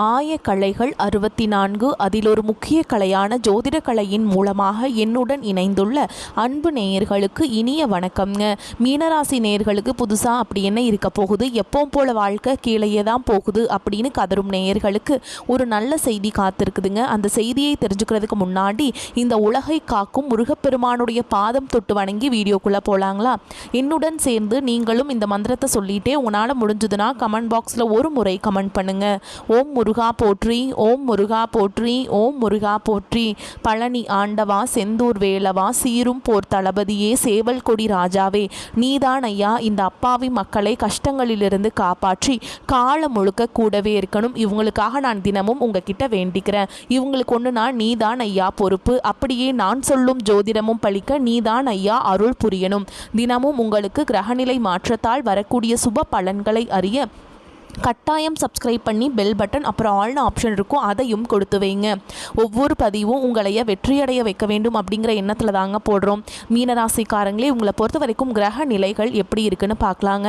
ஆயக்கலைகள் 64 அதில் ஒரு முக்கிய கலையான ஜோதிட கலையின் மூலமாக என்னுடன் இணைந்துள்ள அன்பு நேயர்களுக்கு இனிய வணக்கம்ங்க. மீனராசி நேயர்களுக்கு புதுசாக அப்படி என்ன இருக்க போகுது, எப்பவும் போல வாழ்க்கை கீழேயே தான் போகுது அப்படின்னு கதரும் நேயர்களுக்கு ஒரு நல்ல செய்தி காத்திருக்குதுங்க. அந்த செய்தியை தெரிஞ்சுக்கிறதுக்கு முன்னாடி இந்த உலகை காக்கும் முருகப்பெருமானுடைய பாதம் தொட்டு வணங்கி வீடியோக்குள்ளே போகலாங்களா? என்னுடன் சேர்ந்து நீங்களும் இந்த மந்திரத்தை சொல்லிட்டே உங்களால் முடிஞ்சதுன்னா கமெண்ட் பாக்ஸில் ஒரு முறை கமெண்ட் பண்ணுங்க. ஓம் முருகா போற்றி, ஓம் முருகா போற்றி, ஓம் முருகா போற்றி. பழனி ஆண்டவா, செந்தூர் வேலவா, சீரும் போர் தளபதியே, சேவல் கொடி ராஜாவே, நீதான் ஐயா இந்த அப்பாவி மக்களை கஷ்டங்களிலிருந்து காப்பாற்றி காலம் முழுக்க கூடவே இருக்கணும். இவங்களுக்காக நான் தினமும் உங்ககிட்ட வேண்டிக்கிறேன். இவங்களுக்கு ஒன்றுனா நீதான் ஐயா பொறுப்பு. அப்படியே நான் சொல்லும் ஜோதிடமும் பழிக்க நீதான் ஐயா அருள் புரியணும். தினமும் உங்களுக்கு கிரகநிலை மாற்றத்தால் வரக்கூடிய சுப பலன்களை அறிய கட்டாயம் சப்ஸ்கிரைப் பண்ணி பெல் பட்டன் அப்புறம் ஆல்னு ஆப்ஷன் இருக்கும், அதையும் கொடுத்து வைங்க. ஒவ்வொரு பதிவும் உங்களைய வெற்றியடைய வைக்க வேண்டும் அப்படிங்கிற எண்ணத்தில் தாங்க போடுறோம். மீனராசிக்காரங்களே, உங்களை பொறுத்த வரைக்கும் கிரக நிலைகள் எப்படி இருக்குன்னு பார்க்கலாங்க.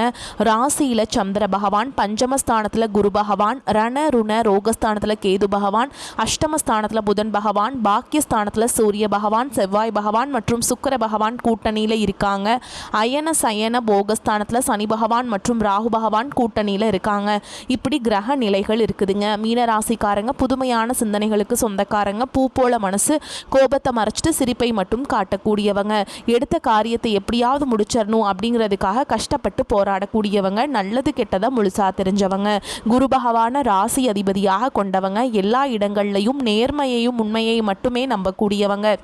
ராசியில் சந்திர பகவான், பஞ்சமஸ்தானத்தில் குரு பகவான், ரண ருண ரோகஸ்தானத்தில் கேது பகவான், அஷ்டமஸ்தானத்தில் புதன் பகவான், பாக்கியஸ்தானத்தில் சூரிய பகவான், செவ்வாய் பகவான் மற்றும் சுக்கிர பகவான் கூட்டணியில் இருக்காங்க. அயன சயன போகஸ்தானத்தில் சனி பகவான் மற்றும் ராகு பகவான் கூட்டணியில் இருக்காங்க. இப்படி கிரக நிலைகள் இருக்குதுங்க. மீனராசிக்காரங்க புதுமையான சிந்தனைகளுக்கு சொந்தக்காரங்க. பூ போல மனசு, கோபத்தை மறைச்சிட்டு சிரிப்பை மட்டும் காட்டக்கூடியவங்க. எடுத்த காரியத்தை எப்படியாவது முடிச்சிடணும் அப்படிங்கிறதுக்காக கஷ்டப்பட்டு போராடக்கூடியவங்க. நல்லது கெட்டதை முழுசா தெரிஞ்சவங்க. குரு பகவான ராசி அதிபதியாக கொண்டவங்க. எல்லா இடங்கள்லையும் நேர்மையையும் உண்மையை மட்டுமே நம்பக்கூடியவங்க.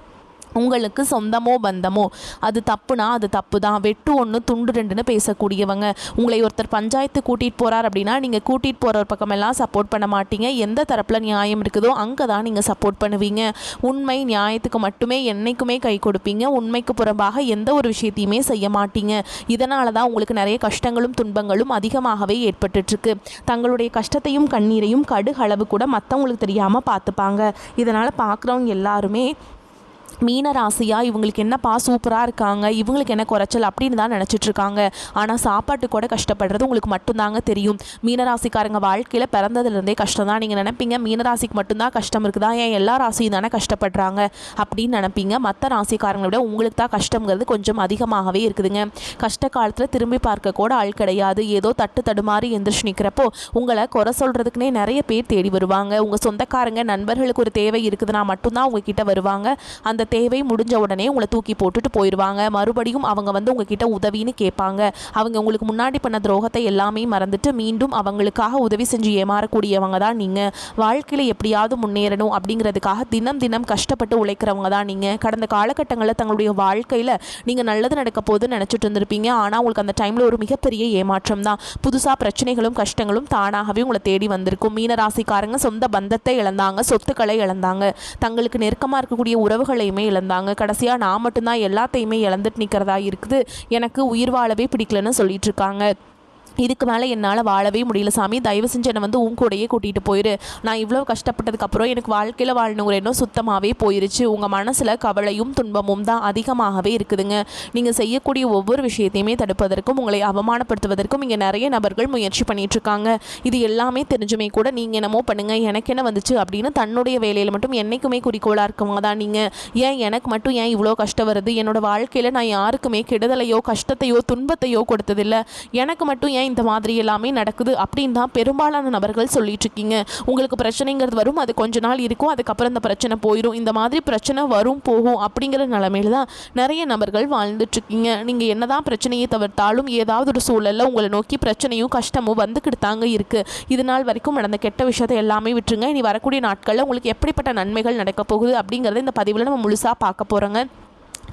உங்களுக்கு சொந்தமோ பந்தமோ அது தப்புனா அது தப்பு தான், வெட்டு ஒன்று துண்டு ரெண்டுன்னு பேசக்கூடியவங்க. உங்களை ஒருத்தர் பஞ்சாயத்து கூட்டிகிட்டு போகிறார் அப்படின்னா நீங்கள் கூட்டிகிட்டு போகிற பக்கமெல்லாம் சப்போர்ட் பண்ண மாட்டீங்க. எந்த தரப்பில் நியாயம் இருக்குதோ அங்கே தான் நீங்கள் சப்போர்ட் பண்ணுவீங்க. உண்மை நியாயத்துக்கு மட்டுமே என்றைக்குமே கை கொடுப்பீங்க. உண்மைக்கு புறம்பாக எந்த ஒரு விஷயத்தையுமே செய்ய மாட்டீங்க. இதனால தான் உங்களுக்கு நிறைய கஷ்டங்களும் துன்பங்களும் அதிகமாகவே ஏற்பட்டுருக்கு. தங்களுடைய கஷ்டத்தையும் கண்ணீரையும் கடுகளவு கூட மற்றவங்களுக்கு தெரியாமல் பார்த்துப்பாங்க. இதனால் பார்க்குறவங்க எல்லாருமே மீனராசியா இவங்களுக்கு என்னப்பா சூப்பராக இருக்காங்க, இவங்களுக்கு என்ன குறைச்சல் அப்படின்னு தான் நினச்சிட்ருக்காங்க. ஆனால் சாப்பாட்டு கூட கஷ்டப்படுறது உங்களுக்கு மட்டும்தாங்க தெரியும். மீனராசிக்காரங்க வாழ்க்கையில் பிறந்ததுலேருந்தே கஷ்டம் தான். நீங்கள் நினைப்பீங்க மீனராசிக்கு மட்டும்தான் கஷ்டம் இருக்குதா, ஏன் எல்லா ராசியும் தானே கஷ்டப்படுறாங்க அப்படின்னு நினைப்பீங்க. மற்ற ராசிக்காரங்களை விட உங்களுக்கு தான் கஷ்டங்கிறது கொஞ்சம் அதிகமாகவே இருக்குதுங்க. கஷ்ட காலத்தில் திரும்பி பார்க்க கூட ஆள் கிடையாது. ஏதோ தட்டு தடுமாறி எந்திரிச்சு நிற்கிறப்போ உங்களை குறை சொல்கிறதுக்குனே நிறைய பேர் தேடி வருவாங்க. உங்கள் சொந்தக்காரங்க நண்பர்களுக்கு ஒரு தேவை இருக்குதுன்னா மட்டும்தான் உங்ககிட்ட வருவாங்க. அந்த தேவை முடிஞ்ச உடனே உங்களை தூக்கி போட்டுட்டு போயிடுவாங்க. மறுபடியும் அவங்க வந்து உங்ககிட்ட உதவின்னு கேட்பாங்க. அவங்க உங்களுக்கு முன்னாடி பண்ண துரோகத்தை எல்லாமே மறந்துட்டு மீண்டும் அவங்களுக்காக உதவி செஞ்சு ஏமாறக்கூடியவங்க தான் நீங்கள். வாழ்க்கையில் எப்படியாவது முன்னேறணும் அப்படிங்கிறதுக்காக தினம் தினம் கஷ்டப்பட்டு உழைக்கிறவங்க தான் நீங்கள். கடந்த காலகட்டங்களில் தங்களுடைய வாழ்க்கையில் நீங்கள் நல்லது நடக்க போதுன்னு நினச்சிட்டு இருந்திருப்பீங்க. ஆனால் உங்களுக்கு அந்த டைமில் ஒரு மிகப்பெரிய ஏமாற்றம் தான். புதுசாக பிரச்சனைகளும் கஷ்டங்களும் தானாகவே உங்களை தேடி வந்திருக்கும். மீனராசிக்காரங்க சொந்த பந்தத்தை இழந்தாங்க, சொத்துக்களை இழந்தாங்க, தங்களுக்கு நெருக்கமாக இருக்கக்கூடிய உறவுகளையுமே இழந்தாங்க. கடைசியாக நான் மட்டும்தான் எல்லாத்தையுமே இழந்துட்டு நிற்கிறதா இருக்குது, எனக்கு உயிர் வாழவே பிடிக்கலன்னு சொல்லிட்டு இருக்காங்க. இதுக்கு மேலே என்னால் வாழவே முடியல சாமி, தயவு செஞ்சு என்னை வந்து உன் கூடையே கூட்டிகிட்டு போயிரு. நான் இவ்வளோ கஷ்டப்பட்டதுக்கப்புறம் எனக்கு வாழ்க்கையில் வாழணுங்கிற எண்ணம் சுத்தமாகவே போயிருச்சு. உங்கள் மனசில் கவலையும் துன்பமும் தான் அதிகமாகவே இருக்குதுங்க. நீங்கள் செய்யக்கூடிய ஒவ்வொரு விஷயத்தையுமே தடுப்பதற்கும் உங்களை அவமானப்படுத்துவதற்கும் இங்கே நிறைய நபர்கள் முயற்சி பண்ணிகிட்ருக்காங்க. இது எல்லாமே தெரிஞ்சுமே கூட நீங்கள் என்னமோ பண்ணுங்கள், எனக்கு என்ன வந்துச்சு அப்படின்னு தன்னுடைய வேலையில் மட்டும் என்றைக்குமே குறிக்கோளாக இருக்கவங்க தான் நீங்கள். ஏன் எனக்கு மட்டும் ஏன் இவ்வளோ கஷ்டம் வருது, என்னோடய வாழ்க்கையில் நான் யாருக்குமே கெடுதலையோ கஷ்டத்தையோ துன்பத்தையோ கொடுத்ததில்லை, எனக்கு மட்டும் இந்த மாதிரி எல்லாமே நடக்குது அப்படின்னு தான் பெரும்பாலான நபர்கள் சொல்லிட்டு இருக்கீங்க. உங்களுக்கு பிரச்சனைங்கிறது வரும், அது கொஞ்ச நாள் இருக்கும், அதுக்கப்புறம் இந்த பிரச்சனை போயிடும். இந்த மாதிரி பிரச்சனை வரும் போகும் அப்படிங்கிற நிலைமையில தான் நிறைய நபர்கள் வாழ்ந்துட்டு இருக்கீங்க. நீங்க என்னதான் பிரச்சனையை தவிர்த்தாலும் ஏதாவது ஒரு சூழல்ல உங்களை நோக்கி பிரச்சனையும் கஷ்டமும் வந்துக்கிட்டு தாங்க இருக்கு. இது நாள் வரைக்கும் நடந்த கெட்ட விஷயத்தை எல்லாமே விட்டுருங்க. இனி வரக்கூடிய நாட்களில் உங்களுக்கு எப்படிப்பட்ட நன்மைகள் நடக்க போகுது அப்படிங்கிறத இந்த பதிவில் நம்ம முழுசாக பார்க்க போகிறோங்க.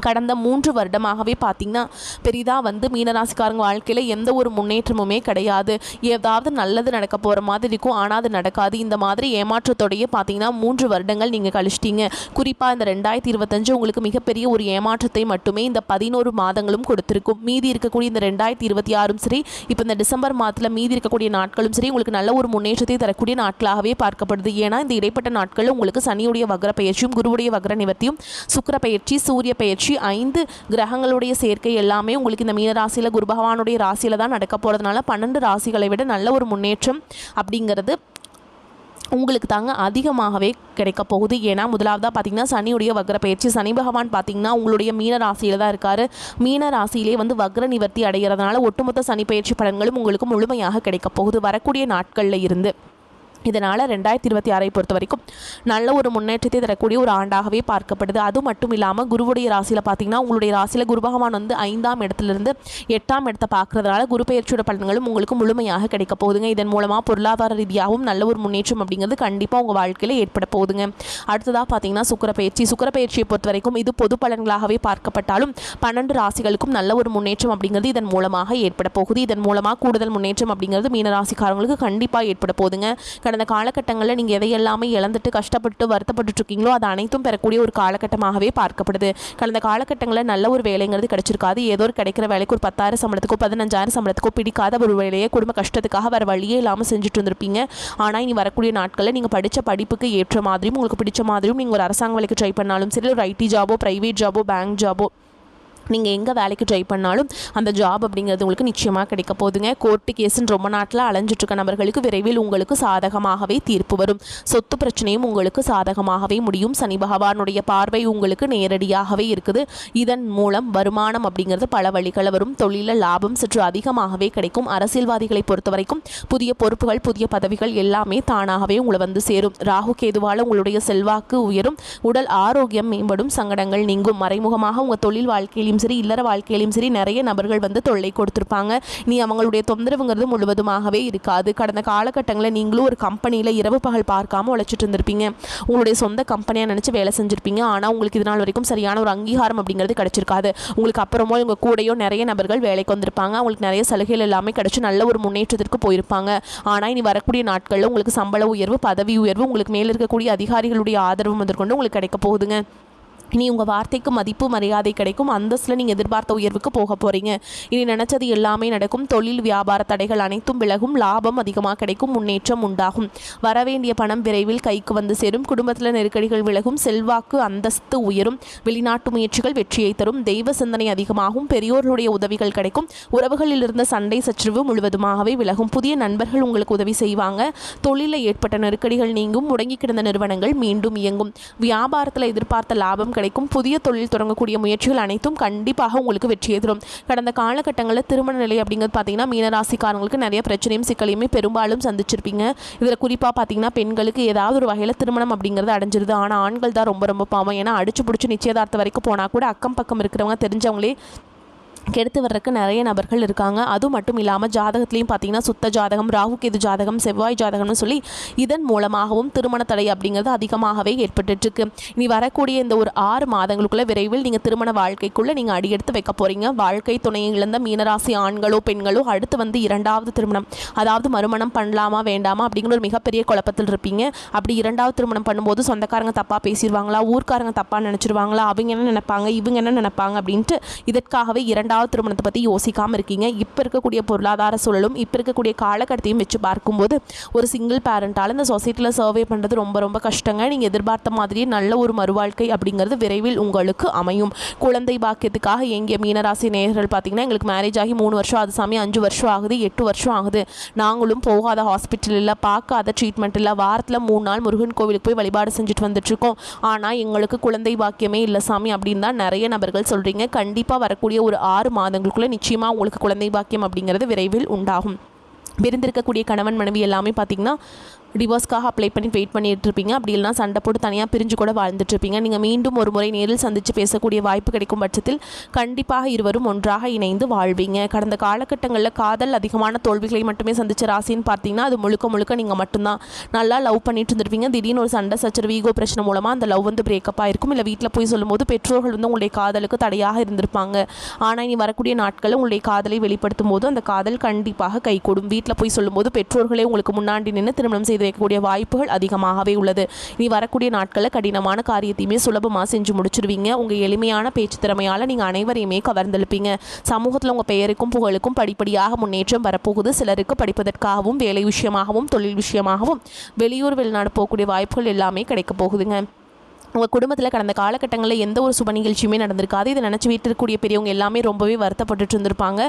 கடந்த 3 வருடமாகவே பார்த்திங்கன்னா பெரிதாக வந்து மீனராசிக்காரங்க வாழ்க்கையில் எந்த ஒரு முன்னேற்றமுமே கிடையாது. ஏதாவது நல்லது நடக்க போகிற மாதிரி இருக்கும், ஆனால் அது நடக்காது. இந்த மாதிரி ஏமாற்றத்தோடையே பார்த்திங்கன்னா 3 வருடங்கள் நீங்கள் கழிச்சிட்டிங்க. குறிப்பாக இந்த 2025 உங்களுக்கு மிகப்பெரிய ஒரு ஏமாற்றத்தை மட்டுமே இந்த 11 மாதங்களும் கொடுத்துருக்கும். மீதி இருக்கக்கூடிய இந்த 2026 சரி, இப்போ இந்த டிசம்பர் மாதத்தில் மீதி இருக்கக்கூடிய நாட்களும் சரி உங்களுக்கு நல்ல ஒரு முன்னேற்றத்தை தரக்கூடிய நாட்களாகவே பார்க்கப்படுது. ஏன்னா இந்த இடைப்பட்ட நாட்களில் உங்களுக்கு சனியுடைய வக்ர பயிற்சியும் குருவுடைய வக்ர நிவர்த்தியும் சுக்கிர பயிற்சி சூரிய பயிற்சி 5 கிரகங்களுடைய சேர்க்கை எல்லாமே உங்களுக்கு இந்த மீன ராசியில் குரு பகவானுடைய ராசியில் தான் நடக்க போகிறதுனால 12 ராசிகளை விட நல்ல ஒரு முன்னேற்றம் அப்படிங்கிறது உங்களுக்கு தாங்க அதிகமாகவே கிடைக்க போகுது. ஏன்னா முதலாவதாக பார்த்திங்கன்னா சனியுடைய வக்ர பயிற்சி. சனி பகவான் பார்த்திங்கன்னா உங்களுடைய மீன ராசியில் தான் இருக்கார். மீன ராசியிலே வக்ர நிவர்த்தி அடைகிறதுனால ஒட்டுமொத்த சனி பயிற்சி பலன்களும் உங்களுக்கு முழுமையாக கிடைக்க போகுது வரக்கூடிய நாட்களில் இருந்து. இதனால் 2026 பொறுத்த வரைக்கும் நல்ல ஒரு முன்னேற்றத்தை தரக்கூடிய ஒரு ஆண்டாகவே பார்க்கப்படுது. அது மட்டும் இல்லாமல் குருவுடைய ராசியில் பார்த்திங்கன்னா உங்களுடைய ராசியில் குரு பகவான் 5ஆம் இடத்துலேருந்து 8ஆம் இடத்தை பார்க்குறதுனால குரு பயிற்சியோட பலன்களும் உங்களுக்கு முழுமையாக கிடைக்க போகுதுங்க. இதன் மூலமாக பொருளாதார ரீதியாகவும் நல்ல ஒரு முன்னேற்றம் அப்படிங்கிறது கண்டிப்பாக உங்கள் வாழ்க்கையில் ஏற்பட போகுதுங்க. அடுத்ததாக பார்த்திங்கன்னா சுக்கிர பயிற்சியை பொறுத்த வரைக்கும் இது பொது பலன்களாகவே பார்க்கப்பட்டாலும் 12 ராசிகளுக்கும் நல்ல ஒரு முன்னேற்றம் அப்படிங்கிறது இதன் மூலமாக ஏற்பட போகுது. இதன் மூலமாக கூடுதல் முன்னேற்றம் அப்படிங்கிறது மீன ராசிக்காரங்களுக்கு கண்டிப்பாக ஏற்பட போகுதுங்க. கடந்த காலகட்டங்களில் நீங்கள் எதையெல்லாமே இழந்துட்டு கஷ்டப்பட்டு வருத்தப்பட்டு இருக்கீங்களோ அது அனைத்தும் பெறக்கூடிய ஒரு காலகட்டமாகவே பார்க்கப்படுது. கடந்த காலகட்டங்களில் நல்ல ஒரு வேலைங்கிறது கிடைச்சிருக்காது. ஏதோ ஒரு கிடைக்கிற வேலைக்கு ஒரு 10,000 சம்பளத்துக்கோ 15,000 சம்பளத்துக்கோ பிடிக்காத ஒரு வேலையை குடும்ப கஷ்டத்துக்காக வேறு வழியே இல்லாமல் செஞ்சுட்டு இருந்திருப்பீங்க. ஆனால் இனி வரக்கூடிய நாட்களில் நீங்கள் படித்த படிப்புக்கு ஏற்ற மாதிரியும் உங்களுக்கு பிடிச்ச மாதிரியும் நீங்கள் ஒரு அரசாங்க வேலைக்கு ட்ரை பண்ணாலும் சரி, ஒரு ஐடி ஜாபோ, ப்ரைவேட் ஜாபோ, பேங்க் ஜாபோ, நீங்கள் எங்கே வேலைக்கு ட்ரை பண்ணாலும் அந்த ஜாப் அப்படிங்கிறது உங்களுக்கு நிச்சயமாக கிடைக்க போகுதுங்க. கோர்ட்டு கேஸுன்னு ரொம்ப நாட்டில் அலைஞ்சிட்ருக்க நபர்களுக்கு விரைவில் உங்களுக்கு சாதகமாகவே தீர்ப்பு வரும். சொத்து பிரச்சனையும் உங்களுக்கு சாதகமாகவே முடியும். சனி பகவானுடைய பார்வை உங்களுக்கு நேரடியாகவே இருக்குது. இதன் மூலம் வருமானம் அப்படிங்கிறது பல வழிகளில் வரும். தொழிலில் லாபம் சற்று அதிகமாகவே கிடைக்கும். அரசியல்வாதிகளை பொறுத்த வரைக்கும் புதிய பொறுப்புகள், புதிய பதவிகள் எல்லாமே தானாகவே உங்களை சேரும். ராகு கேதுவால் உங்களுடைய செல்வாக்கு உயரும். உடல் ஆரோக்கியம் மேம்படும். சங்கடங்கள் நீங்கும். மறைமுகமாக உங்கள் தொழில் வாழ்க்கையிலும் சரி, இல்லற வாழ்க்கையிலும் சரி நிறைய நபர்கள் தொல்லை கொடுத்துருப்பாங்க. நீ அவங்களுடைய தொந்தரவுங்கிறது முழுவதுமாகவே இருக்காது. கடந்த காலகட்டங்களில் நீங்களும் ஒரு கம்பெனியில் இரவு பகல் பார்க்காம உழைச்சிட்டு இருந்திருப்பீங்க. உங்களுடைய சொந்த கம்பெனியாக நினச்சி வேலை செஞ்சுருப்பீங்க. ஆனால் உங்களுக்கு இது நாள் வரைக்கும் சரியான ஒரு அங்கீகாரம் அப்படிங்கிறது கிடைச்சிருக்காது. உங்களுக்கு அப்புறமோ உங்கள் கூடையோ நிறைய நபர்கள் வேலைக்கு வந்திருப்பாங்க. அவங்களுக்கு நிறைய சலுகைகள் எல்லாமே கிடைச்சி நல்ல ஒரு முன்னேற்றத்திற்கு போயிருப்பாங்க. ஆனால் இனி வரக்கூடிய நாட்களில் உங்களுக்கு சம்பள உயர்வு, பதவி உயர்வு, உங்களுக்கு மேலே இருக்கக்கூடிய அதிகாரிகளுடைய ஆதரவு முதற்கொண்டு உங்களுக்கு கிடைக்க போகுதுங்க. இனி உங்கள் வார்த்தைக்கு மதிப்பு மரியாதை கிடைக்கும். அந்தஸ்தில் நீங்கள் எதிர்பார்த்த உயர்வுக்கு போக போகிறீங்க. இனி நினச்சது எல்லாமே நடக்கும். தொழில் வியாபார தடைகள் அனைத்தும் விலகும். லாபம் அதிகமாக கிடைக்கும். முன்னேற்றம் உண்டாகும். வரவேண்டிய பணம் விரைவில் கைக்கு சேரும். குடும்பத்தில் நெருக்கடிகள் விலகும். செல்வாக்கு அந்தஸ்து உயரும். வெளிநாட்டு முயற்சிகள் வெற்றியை தரும். தெய்வ சிந்தனை அதிகமாகும். பெரியோர்களுடைய உதவிகள் கிடைக்கும். உறவுகளில் இருந்த சண்டை சச்சரவு முழுவதுமாகவே விலகும். புதிய நண்பர்கள் உங்களுக்கு உதவி செய்வாங்க. தொழிலில் ஏற்பட்ட நெருக்கடிகள் நீங்கும். முடங்கி கிடந்த நிறுவனங்கள் மீண்டும் இயங்கும். வியாபாரத்தில் எதிர்பார்த்த லாபம் கிடைக்கும். புதிய தொழில் தொடங்கக்கூடிய முயற்சிகள் அனைத்தும் கண்டிப்பாக உங்களுக்கு வெற்றியை தரும். கடந்த காலகட்டங்களில் திருமண நிலை அப்படிங்கிறது பார்த்தீங்கன்னா மீனராசிக்காரங்களுக்கு நிறைய பிரச்சனையும் சிக்கலையுமே பெரும்பாலும் சந்திச்சிருப்பீங்க. இதில் குறிப்பாக பார்த்தீங்கன்னா பெண்களுக்கு ஏதாவது ஒரு வகையில் திருமணம் அப்படிங்கிறது அடைஞ்சிருது. ஆனால் ஆண்கள் தான் ரொம்ப பாவம். ஏன்னா அடிச்சு பிடிச்சி நிச்சயதார்த்தம் வரைக்கும் போனால் கூட அக்கம் பக்கம் இருக்கிறவங்க தெரிஞ்சவங்களே கெடுத்து வர்றதுக்கு நிறைய நபர்கள் இருக்காங்க. அது மட்டும் இல்லாமல் ஜாதகத்துலேயும் பார்த்தீங்கன்னா சுத்த ஜாதகம், ராகு கேது ஜாதகம், செவ்வாய் ஜாதகம்னு சொல்லி இதன் மூலமாகவும் திருமண தடை அப்படிங்கிறது அதிகமாகவே ஏற்பட்டுருக்கு. இனி வரக்கூடிய இந்த ஒரு 6 மாதங்களுக்குள்ள விரைவில் நீங்கள் திருமண வாழ்க்கைக்குள்ளே நீங்கள் அடியெடுத்து வைக்க போகிறீங்க. வாழ்க்கை துணையை இழந்த மீனராசி ஆண்களோ பெண்களோ அடுத்து 2வது திருமணம், அதாவது மறுமணம் பண்ணலாமா வேண்டாமா அப்படிங்கிற ஒரு மிகப்பெரிய குழப்பத்தில் இருப்பீங்க. அப்படி 2வது திருமணம் பண்ணும்போது சொந்தக்காரங்க தப்பாக பேசிடுவாங்களா, ஊர்க்காரங்க தப்பாக நினச்சிருவாங்களா, அவங்க என்ன நினைப்பாங்க, இவங்க என்ன நினைப்பாங்க அப்படின்ட்டு இதற்காகவே 2வது திருமணத்தை பற்றி யோசிக்காமல் இருக்கீங்க. இப்போ இருக்கக்கூடிய பொருளாதார சூழலும் இப்போ இருக்கக்கூடிய காலகட்டத்தையும் வச்சு பார்க்கும்போது ஒரு சிங்கிள் பேரண்டால் இந்த சொசைட்டியில் சர்வே பண்ணுறது ரொம்ப கஷ்டங்க. நீங்கள் எதிர்பார்த்த மாதிரியே நல்ல ஒரு மறுவாழ்க்கை அப்படிங்கிறது விரைவில் உங்களுக்கு அமையும். குழந்தை பாக்கியத்துக்காக எங்கிய மீனராசி நேயர்கள் பார்த்தீங்கன்னா எங்களுக்கு மேரேஜ் ஆகி 3 வருஷம் ஆகுது சாமி, 5 வருஷம் ஆகுது, 8 வருஷம் ஆகுது, நாங்களும் போகாத ஹாஸ்பிட்டல் இல்லை, பார்க்காத ட்ரீட்மெண்ட் இல்லை, வாரத்தில் 3 நாள் முருகன் கோவிலுக்கு போய் வழிபாடு செஞ்சுட்டு வந்துட்டுருக்கோம், ஆனால் எங்களுக்கு குழந்தை பாக்கியமே இல்லை சாமி அப்படின்னு தான் நிறைய நபர்கள் சொல்கிறீங்க. கண்டிப்பாக வரக்கூடிய ஒரு 6 மாதங்களுக்குள்ளே நிச்சயமாக உங்களுக்கு குழந்தை பாக்கியம் அப்படிங்கிறது விரைவில் உண்டாகும். பிரிந்திருக்கக்கூடிய கணவன் மனைவி எல்லாமே பார்த்திங்கன்னா டிவோர்ஸ்க்காக அப்ளை பண்ணி வெயிட் பண்ணிட்டு இருப்பீங்க. அப்படி இல்லைனா சண்டை போட்டு தனியாக பிரிஞ்சு கூட வாழ்ந்துட்டு இருப்பீங்க. நீங்கள் மீண்டும் ஒரு முறை நேரில் சந்தித்து பேசக்கூடிய வாய்ப்பு கிடைக்கும் பட்சத்தில் கண்டிப்பாக இருவரும் ஒன்றாக இணைந்து வாழ்வீங்க. கடந்த காலகட்டங்களில் காதல் அதிகமான தோல்விகளை மட்டுமே சந்தித்த ராசின்னு பார்த்தீங்கன்னா அது முழுக்க நீங்கள் மட்டும்தான். நல்லா லவ் பண்ணிட்டு இருந்திருப்பீங்க. திடீர்னு ஒரு சண்டை சச்சரவு, ஈகோ பிரச்சனை மூலமாக அந்த லவ் பிரேக்கப் ஆகிருக்கும். இல்லை வீட்டில் போய் சொல்லும்போது பெற்றோர்கள் உங்களுடைய காதலுக்கு தடையாக இருந்திருப்பாங்க. ஆனால் இனி வரக்கூடிய நாட்களில் உங்களுடைய காதலை வெளிப்படுத்தும் போது அந்த காதல் கண்டிப்பாக கைகூடும். வீட்டில் போய் சொல்லும்போது பெற்றோர்களே உங்களுக்கு முன்னாடி நின்று திருமணம் செய்து வைக்கக்கூடிய வாய்ப்புகள் அதிகமாகவே உள்ளது. இனி வரக்கூடிய நாட்களில் கடினமான காரியத்தையுமே சுலபமாக செஞ்சு முடிச்சிருவீங்க. உங்கள் எளிமையான பேச்சு திறமையால் நீங்கள் அனைவரையுமே கவர்ந்தெழுப்பீங்க. சமூகத்தில் உங்கள் பெயருக்கும் புகழுக்கும் படிப்படியாக முன்னேற்றம் வரப்போகுது. சிலருக்கு படிப்பதற்காகவும் வேலை விஷயமாகவும் தொழில் விஷயமாகவும் வெளியூர் வெளிநாடு போகக்கூடிய வாய்ப்புகள் எல்லாமே கிடைக்க போகுதுங்க. உங்கள் குடும்பத்தில் கடந்த காலகட்டங்களில் எந்த ஒரு சுப நிகழ்ச்சியுமே நடந்திருக்காது. இதை நினச்சி வீட்டில் இருக்கக்கூடிய பெரியவங்க எல்லாமே ரொம்பவே வருத்தப்பட்டுட்டு இருந்திருப்பாங்க.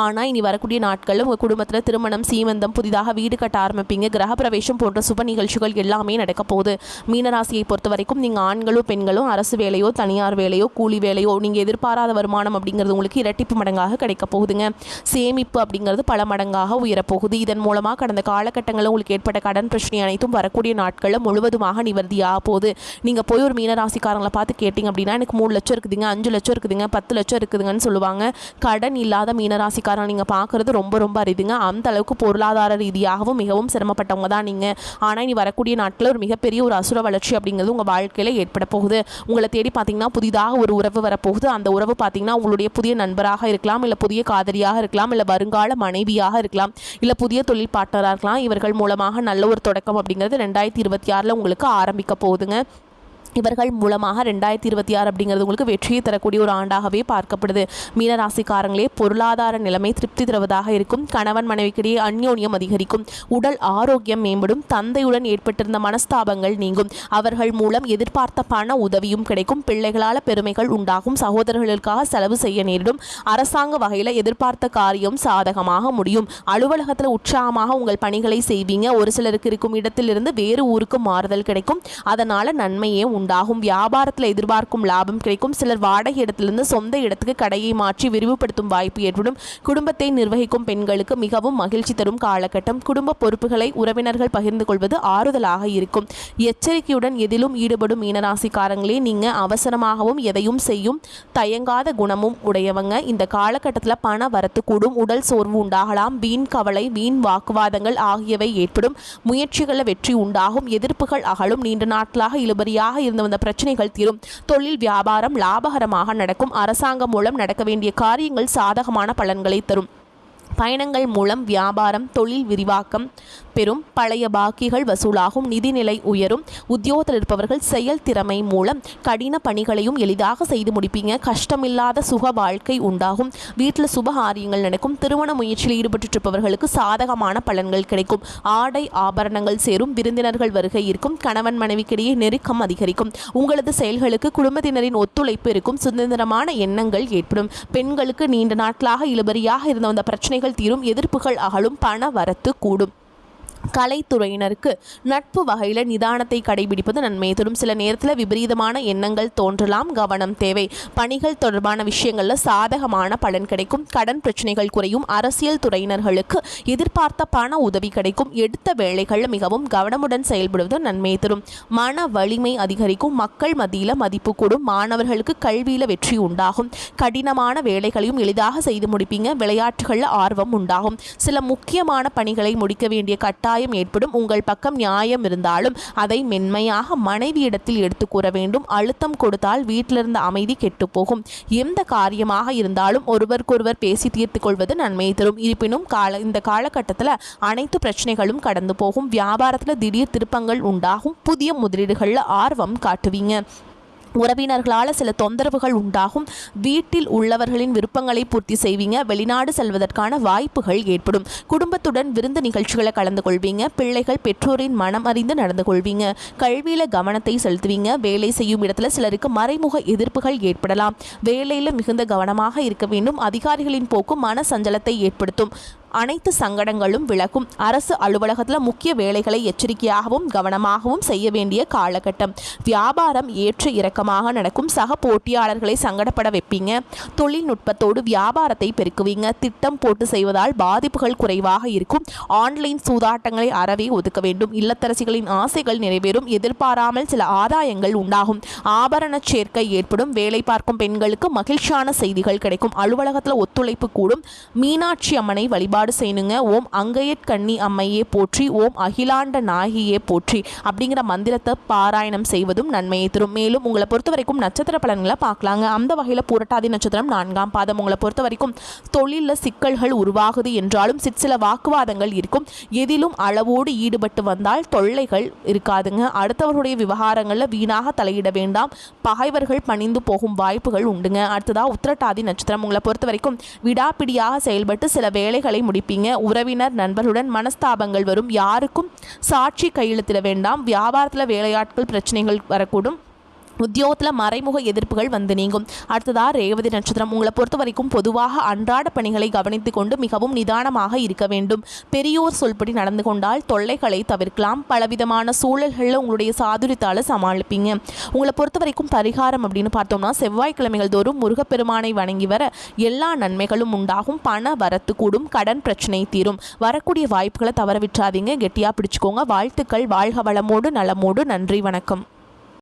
ஆனால் இனி வரக்கூடிய நாட்களில் உங்கள் குடும்பத்தில் திருமணம், சீமந்தம், புதிதாக வீடு கட்ட ஆரம்பிப்பீங்க, கிரகப்பிரவேசம் போன்ற சுப நிகழ்ச்சிகள் எல்லாமே நடக்க போகுது. மீனராசியை பொறுத்த வரைக்கும் நீங்கள் ஆண்களோ பெண்களோ அரசு வேலையோ தனியார் வேலையோ கூலி வேலையோ நீங்கள் எதிர்பாராத வருமானம் அப்படிங்கிறது உங்களுக்கு இரட்டிப்பு மடங்காக கிடைக்க போகுதுங்க. சேமிப்பு அப்படிங்கிறது பல மடங்காக உயரப்போகுது. இதன் மூலமாக கடந்த காலகட்டங்களில் உங்களுக்கு ஏற்பட்ட கடன் பிரச்சனை அனைத்தும் வரக்கூடிய நாட்களில் முழுவதுமாக நிவர்த்தியாக போகுது. நீங்கள் போய் ஒரு மீனராசிக்காரங்களை பார்த்து கேட்டிங்க அப்படின்னா எனக்கு 3 லட்சம் இருக்குதுங்க, 5 லட்சம் இருக்குதுங்க, 10 லட்சம் இருக்குதுங்கன்னு சொல்லுவாங்க. கடன் இல்லாத மீனராசிக்காரங்க நீங்கள் பார்க்குறது ரொம்ப ரொம்ப அரிதுங்க. அந்த அளவுக்கு பொருளாதார ரீதியாகவும் மிகவும் சிரமப்பட்டவங்க தான் நீங்கள். ஆனால் இனி வரக்கூடிய நாட்களில் ஒரு மிகப்பெரிய ஒரு அசுர வளர்ச்சி அப்படிங்கிறது உங்கள் வாழ்க்கையில் ஏற்பட போகுது. உங்களை தேடி பார்த்தீங்கன்னா புதிதாக ஒரு உறவு வரப்போகுது. அந்த உறவு பார்த்தீங்கன்னா உங்களுடைய புதிய நண்பராக இருக்கலாம், இல்லை புதிய காதலியாக இருக்கலாம், இல்லை வருங்கால மனைவியாக இருக்கலாம், இல்லை புதிய தொழில் பார்ட்னராக இருக்கலாம். இவர்கள் மூலமாக நல்ல ஒரு தொடக்கம் அப்படிங்கிறது 2026 உங்களுக்கு ஆரம்பிக்க போகுதுங்க. இவர்கள் மூலமாக 2026 அப்படிங்கிறது உங்களுக்கு வெற்றியை தரக்கூடிய ஒரு ஆண்டாகவே பார்க்கப்படுது. மீனராசிக்காரங்களே, பொருளாதார நிலைமை திருப்தி தருவதாக இருக்கும். கணவன் மனைவிக்கிடையே அந்யோன்யம் அதிகரிக்கும். உடல் ஆரோக்கியம் மேம்படும். தந்தையுடன் ஏற்பட்டிருந்த மனஸ்தாபங்கள் நீங்கும். அவர்கள் மூலம் எதிர்பார்த்த பண உதவியும் கிடைக்கும். பிள்ளைகளால் பெருமைகள் உண்டாகும். சகோதரர்களுக்காக செலவு செய்ய நேரிடும். அரசாங்க வகையில் எதிர்பார்த்த காரியம் சாதகமாக முடியும். அலுவலகத்தில் உற்சாகமாக உங்கள் பணிகளை செய்வீங்க. ஒரு சிலருக்கு இருக்கும் இடத்திலிருந்து வேறு ஊருக்கு மாறுதல் கிடைக்கும். அதனால் நன்மையே உண்டாகும். வியாபாரத்தில் எதிர்பார்க்கும் லாபம் கிடைக்கும். சிலர் வாடகை இடத்திலிருந்து சொந்த இடத்துக்கு கடையை மாற்றி விரிவுபடுத்தும் வாய்ப்பு ஏற்படும். குடும்பத்தை நிர்வகிக்கும் பெண்களுக்கு மிகவும் மகிழ்ச்சி தரும் காலகட்டம். குடும்ப பொறுப்புகளை உறவினர்கள் பகிர்ந்து கொள்வது ஆறுதலாக இருக்கும். எச்சரிக்கையுடன் எதிலும் ஈடுபடும் மீனராசிக்காரங்களே, நீங்க அவசரமாகவும் எதையும் செய்யும் தயங்காத குணமும் உடையவங்க. இந்த காலகட்டத்தில் பண வரத்து கூடும். உடல் சோர்வு உண்டாகலாம். வீண் கவலை, வீண் வாக்குவாதங்கள் ஆகியவை ஏற்படும். முயற்சிகளில் வெற்றி உண்டாகும். எதிர்ப்புகள் அகலும். நீண்ட நாட்களாக இழுபறியாக இருந்து வந்த பிரச்சனைகள் தீரும். தொழில் வியாபாரம் லாபகரமாக நடக்கும். அரசாங்கம் மூலம் நடக்க வேண்டிய காரியங்கள் சாதகமான பலன்களை தரும். பயணங்கள் மூலம் வியாபாரம், தொழில் விரிவாக்கம் பெறும். பழைய பாக்கிகள் வசூலாகும். நிதிநிலை உயரும். உத்தியோகத்தில் இருப்பவர்கள் செயல் திறமை மூலம் கடின பணிகளையும் எளிதாக செய்து முடிப்பீங்க. கஷ்டமில்லாத சுக வாழ்க்கை உண்டாகும். வீட்டில் சுபகாரியங்கள் நடக்கும். திருமண முயற்சியில் ஈடுபட்டு இருப்பவர்களுக்கு சாதகமான பலன்கள் கிடைக்கும். ஆடை ஆபரணங்கள் சேரும். விருந்தினர்கள் வருகை இருக்கும். கணவன் மனைவிக்கிடையே நெருக்கம் அதிகரிக்கும். உங்களது செயல்களுக்கு குடும்பத்தினரின் ஒத்துழைப்பு இருக்கும். சுதந்திரமான எண்ணங்கள் ஏற்படும். பெண்களுக்கு நீண்ட நாட்களாக இழுபறியாக இருந்த வந்த பிரச்சனைகள் தீரும். எதிர்ப்புகள் அகலும். பண வரத்து கூடும். கலைத்துறையினருக்கு நட்பு வகையில் நிதானத்தை கடைபிடிப்பது நன்மையை தரும். சில நேரத்தில் விபரீதமான எண்ணங்கள் தோன்றலாம். கவனம் தேவை. பணிகள் தொடர்பான விஷயங்களில் சாதகமான பலன் கிடைக்கும். கடன் பிரச்சனைகள் குறையும். அரசியல் துறையினர்களுக்கு எதிர்பார்த்த பண உதவி கிடைக்கும். எடுத்த வேலைகளில் மிகவும் கவனமுடன் செயல்படுவது நன்மையை தரும். மன வலிமை அதிகரிக்கும். மக்கள் மத்தியில் மதிப்பு கூடும். மாணவர்களுக்கு கல்வியில் வெற்றி உண்டாகும். கடினமான வேலைகளையும் எளிதாக செய்து முடிப்பீங்க. விளையாட்டுகளில் ஆர்வம் உண்டாகும். சில முக்கியமான பணிகளை முடிக்க வேண்டிய கட்டாயம் ஏற்படும். உங்கள் பக்கம் நியாயம் இருந்தாலும் அதை மென்மையாக மனைவியிடத்தில் எடுத்து கூற வேண்டும். அழுத்தம் கொடுத்தால் வீட்டிலிருந்த அமைதி கெட்டு போகும். எந்த காரியமாக இருந்தாலும் ஒருவருக்கொருவர் பேசி தீர்த்து கொள்வது நன்மையை தரும். இருப்பினும் இந்த காலகட்டத்தில் அனைத்து பிரச்சனைகளும் கடந்து போகும். வியாபாரத்தில் திடீர் திருப்பங்கள் உண்டாகும். புதிய முதலீடுகளில் ஆர்வம் காட்டுவீங்க. உறவினர்களால் சில தொந்தரவுகள் உண்டாகும். வீட்டில் உள்ளவர்களின் விருப்பங்களை பூர்த்தி செய்வீங்க. வெளிநாடு செல்வதற்கான வாய்ப்புகள் ஏற்படும். குடும்பத்துடன் விருந்து நிகழ்ச்சிகளை கலந்து கொள்வீங்க. பிள்ளைகள் பெற்றோரின் மனம் அறிந்து நடந்து கொள்வீங்க. கல்வியில் கவனத்தை செலுத்துவீங்க. வேலை செய்யும் இடத்துல சிலருக்கு மறைமுக எதிர்ப்புகள் ஏற்படலாம். வேலையில் மிகுந்த கவனமாக இருக்க வேண்டும். அதிகாரிகளின் போக்கு மன சஞ்சலத்தை ஏற்படுத்தும். அனைத்து சங்கடங்களும் விலகும். அரசு அலுவலகத்தில் முக்கிய வேலைகளை எச்சரிக்கையாகவும் கவனமாகவும் செய்ய வேண்டிய காலகட்டம். வியாபாரம் ஏற்ற இறக்கமாக நடக்கும். சக போட்டியாளர்களை சங்கடப்பட வைப்பீங்க. தொழில்நுட்பத்தோடு வியாபாரத்தை பெருக்குவீங்க. திட்டம் போட்டு செய்வதால் பாதிப்புகள் குறைவாக இருக்கும். ஆன்லைன் சூதாட்டங்களை அறவே ஒதுக்க வேண்டும். இல்லத்தரசிகளின் ஆசைகள் நிறைவேறும். எதிர்பாராமல் சில ஆதாயங்கள் உண்டாகும். ஆபரண சேர்க்கை ஏற்படும். வேலை பார்க்கும் பெண்களுக்கு மகிழ்ச்சியான செய்திகள் கிடைக்கும். அலுவலகத்தில் ஒத்துழைப்பு கூடும். மீனாட்சி அம்மனை வழிபாடு செய்யணுங்க. ஓம் அங்கையற்கண்ணி அம்மையே போற்றி, ஓம் அகிலாண்ட நாயகியே போற்றி அப்படிங்கிற மந்திரத்தை பாராயணம் செய்வதும் நன்மையை தரும். மேலும் உங்களை பொறுத்த வரைக்கும் நட்சத்திர பலன்களை பார்க்கலாங்க. அந்த வகையில் பூரட்டாதி நட்சத்திரம் 4ஆம் பாதம். உங்களை பொறுத்த வரைக்கும் தொழிலில் சிக்கல்கள் உருவாகுது என்றாலும் சில வாக்குவாதங்கள் இருக்கும். எதிலும் அளவோடு ஈடுபட்டு வந்தால் தொல்லைகள் இருக்காதுங்க. அடுத்தவர்களுடைய விவகாரங்களில் வீணாக தலையிட வேண்டாம். பகைவர்கள் பணிந்து போகும் வாய்ப்புகள் உண்டுங்க. அடுத்ததாக உத்திரட்டாதி நட்சத்திரம். உங்களை பொறுத்த வரைக்கும் விடாப்பிடியாக செயல்பட்டு சில வேலைகளை முடிப்பீங்க. உறவினர் நண்பர்களுடன் மனஸ்தாபங்கள் வரும். யாருக்கும் சாட்சி கையெழுத்திட வேண்டாம். வியாபாரத்தில் வேலையாட்கள் பிரச்சனைகள் வரக்கூடும். உத்தியோகத்தில் மறைமுக எதிர்ப்புகள் வந்து நீங்கும். அடுத்ததாக ரேவதி நட்சத்திரம். உங்களை பொறுத்த வரைக்கும் பொதுவாக அன்றாட பணிகளை கவனித்து கொண்டு மிகவும் நிதானமாக இருக்க வேண்டும். பெரியோர் சொல்படி நடந்து கொண்டால் தொல்லைகளை தவிர்க்கலாம். பலவிதமான சூழல்களில் உங்களுடைய சாதுரியத்தால் சமாளிப்பீங்க. உங்களை பொறுத்த வரைக்கும் பரிகாரம் அப்படின்னு பார்த்தோம்னா செவ்வாய்க்கிழமைகள் தோறும் முருகப்பெருமானை வணங்கி வர எல்லா நன்மைகளும் உண்டாகும். பண வரத்து கூடும். கடன் பிரச்சனை தீரும். வரக்கூடிய வாய்ப்புகளை தவற விட்டுறாதீங்க. கெட்டியாக பிடிச்சுக்கோங்க. வாழ்த்துக்கள். வாழ்க வளமோடு நலமோடு. நன்றி, வணக்கம்.